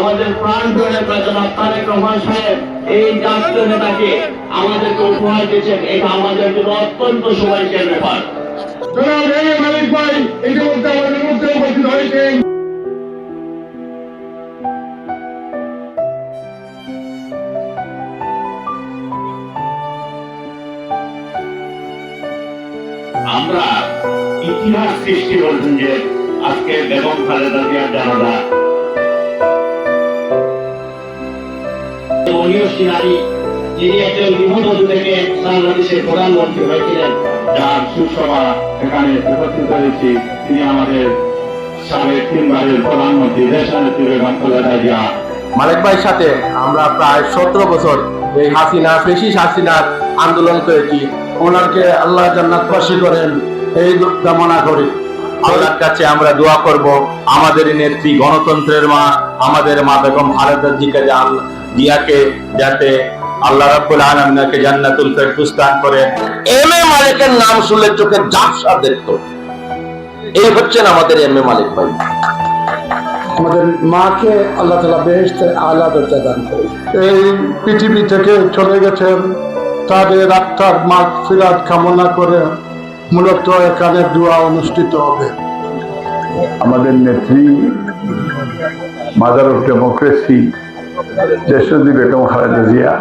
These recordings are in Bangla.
আমাদের প্রাণ জননেতা জনাব তারেক রহমান সাহেব এই জাতীয় নেতাকে আমাদেরকে উপহার দিয়েছেন। এটা আমাদের জন্য অত্যন্ত সৌভাগ্যের ব্যাপার। জনাব মালিক ভাই ইতিমধ্যে আমাদের মধ্যে উপস্থিত হয়েছেন। আমরা ইতিহাস সৃষ্টি করেছেন যে আজকে বেগম খালেদা জিয়ার জানাজা নারী, যিনি একজন গৃহবধূ থেকে বাংলাদেশের প্রধানমন্ত্রী হয়েছিলেন, যার সুসভা এখানে উপস্থিত হয়েছি, তিনি আমাদের সাবেক 3 বারের প্রধানমন্ত্রী দেশনেত্রী বেগম খালেদা জিয়া। মালিক ভাইয়ের সাথে আমরা প্রায় 17 বছর এই ফেসিস হাসিনার আন্দোলন করেছি। ওনাকে আল্লাহ জান্নাতবাসী করেন এই কামনা করি। আল্লাহর কাছে আমরা দোয়া করব আমাদের নেত্রী, গণতন্ত্রের মা, আমাদের মা বেগম খালেদা জিয়াকে যাতে আল্লাহ রাব্বুল আলামিনকে জান্নাতুল ফেরদৌস দান করেন। এম এ মালিকের নাম শুনলে চোখে ঝাপসা দেখতো। এই হচ্ছেন আমাদের এম এ মালিক ভাই। আমাদের মাকে আল্লাহ তাআলা বেহেশতের আলা দরজা দান করেন। এই পৃথিবী থেকে চলে গেছেন, তাদের আত্মার মাগফিরাত কামনা করে মূলত এখানে দোয়া অনুষ্ঠিত হবে। আমাদের নেত্রী, মাদার অফ ডেমোক্রেসি দেশনেত্রী বেগম খালেদা জিয়া,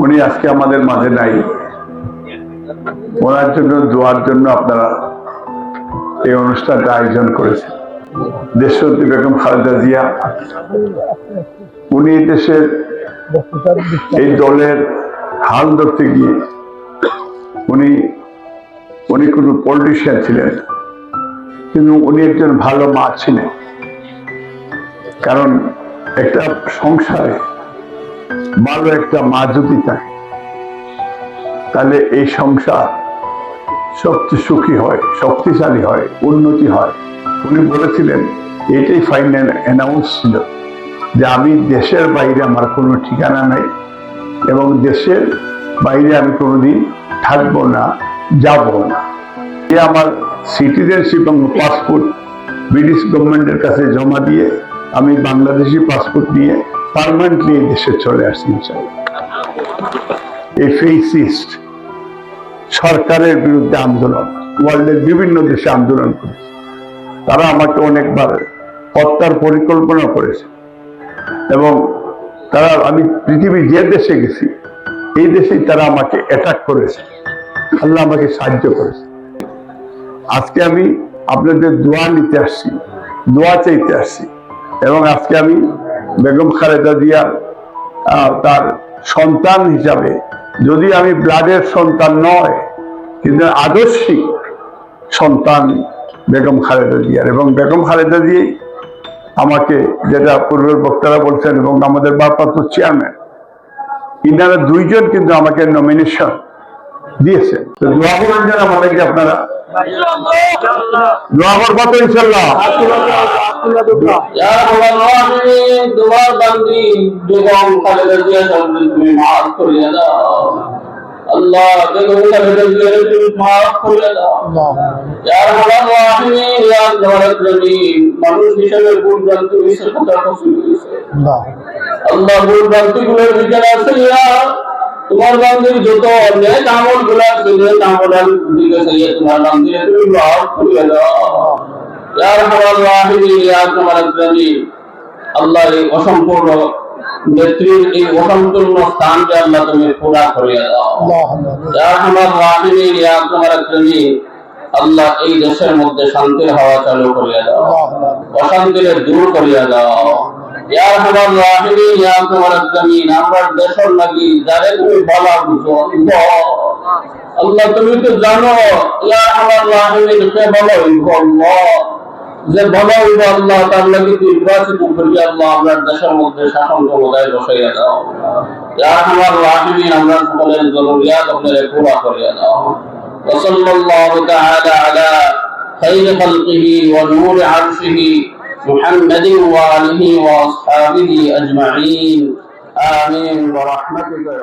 উনি আজকে আমাদের মাঝে নাই। ওনার জন্য দোয়ার জন্য আপনারা এই অনুষ্ঠানটা আয়োজন করেছেন। দেশনেত্রী বেগম খালেদা জিয়া, উনি দেশের এই দলের হাল ধরতে গিয়ে উনি কোনো পলিটিশিয়ান ছিলেন, কিন্তু উনি একজন ভালো মা ছিলেন। কারণ একটা সংসারে ভালো একটা মা যদি থাকে, তাহলে এই সংসার সবচেয়ে সুখী হয়, শক্তিশালী হয়, উন্নতি হয়। উনি বলেছিলেন, এটাই ফাইনাল অ্যানাউন্স ছিল যে আমি দেশের বাইরে আমার কোনো ঠিকানা নাই এবং দেশের বাইরে আমি কোনোদিন থাকবো না, যাব না। আমার সিটিজেনশিপ এবং পাসপোর্ট ব্রিটিশ গভর্নমেন্টের কাছে জমা দিয়ে আমি বাংলাদেশি পাসপোর্ট নিয়ে পার্মানেন্টলি এই দেশে চলে আসছি। এই ফেসিস্ট সরকারের বিরুদ্ধে আন্দোলন ওয়ার্ল্ডের বিভিন্ন দেশে আন্দোলন করেছে। তারা আমাকে অনেকবার হত্যার পরিকল্পনা করেছে এবং তারা, আমি পৃথিবীর যে দেশে গেছি এই দেশেই তারা আমাকে অ্যাটাক করেছে। আল্লাহ আমাকে সাহায্য করেছে। আজকে আমি আপনাদের দোয়া নিতে আসছি, দোয়া চাইতে আসছি এবং আজকে আমি বেগম খালেদা জিয়া তার সন্তান হিসাবে, যদি আমি ব্লাডের সন্তান নয় কিন্তু আদর্শিক সন্তান বেগম খালেদা জিয়ার, এবং বেগম খালেদা জিয়াই আমাকে, যেটা পূর্বের বক্তারা বলছেন এবং আমাদের ভারপ্রাপ্ত চেয়ারম্যান, ইনারা দুইজন কিন্তু আমাকে নমিনেশন দিয়েছেন। তো দোয়া করবেন যেন আমাদেরকে, আপনারা দোয়া করবো তো ইনশাল্লাহ। তোমার বান্দি বেগম খালেদা জিয়া তুমি মাফ করে দাও আল্লাহ, বেগম খালেদা জিয়া তুমি মাফ করে দাও। ইয়া রাব্বাল আলামিন, ইয়া রাব্বাল আলামিন, মানুষ হিসেবে ভুল ভ্রান্তি হয়েছে, কথা কসুর হয়েছে আল্লাহ, ভুল ভ্রান্তি গুলোর বিচার আছে। তোমার বান্দির যত নেক আমল গুলো আছে, নেক আমলের দিকে চাইয়ে তোমার বান্দির তুমি মাফ করে দাও। ইয়া রাব্বাল আলামিন, ইয়া রাব্বাল আলামিন, আল্লাহ এই অসম্পূর্ণ নেত্রীর এই অসম্পূর্ণ স্থানকে আল্লাহ তুমি পুরা করিয়ে দাও। ইয়া রাব্বাল আলামিন, ইয়া রাব্বাল আলামিন, আল্লাহ এই দেশের মধ্যে শান্তির হাওয়া চালু করিয়ে দাও, অশান্তিকে দূর করিয়ে দাও। ইয়া রাব্বাল আলামিন, ইয়া রাব্বাল আলামিন, আমরা দেশের লাগি যারে তুমি বলা বুঝো আল্লাহ, তুমি তো জানো। ইয়া রাব্বাল আলামিন, কে বলো আল্লাহ, যে বলা হইব আল্লাহ, তার লাগি নির্বাচিত করিয়া আল্লাহ আমরা দেশের মধ্যে শাসন ক্ষমতায় বসাইয়া দাও। ইয়া রাব্বাল আলামিন, আমরা সকলের জরুরিয়াত আপনারা পুরা করিয়া দাও। ওয়াসাল্লাল্লাহু তাআলা আলা খায়রি খালকিহি ওয়া নূরি আরশিহি মুহাম্মাদিন ওয়া আলিহি ওয়া আসহাবিহি আজমাইন। আমিন ওয়া রাহমাতুকা।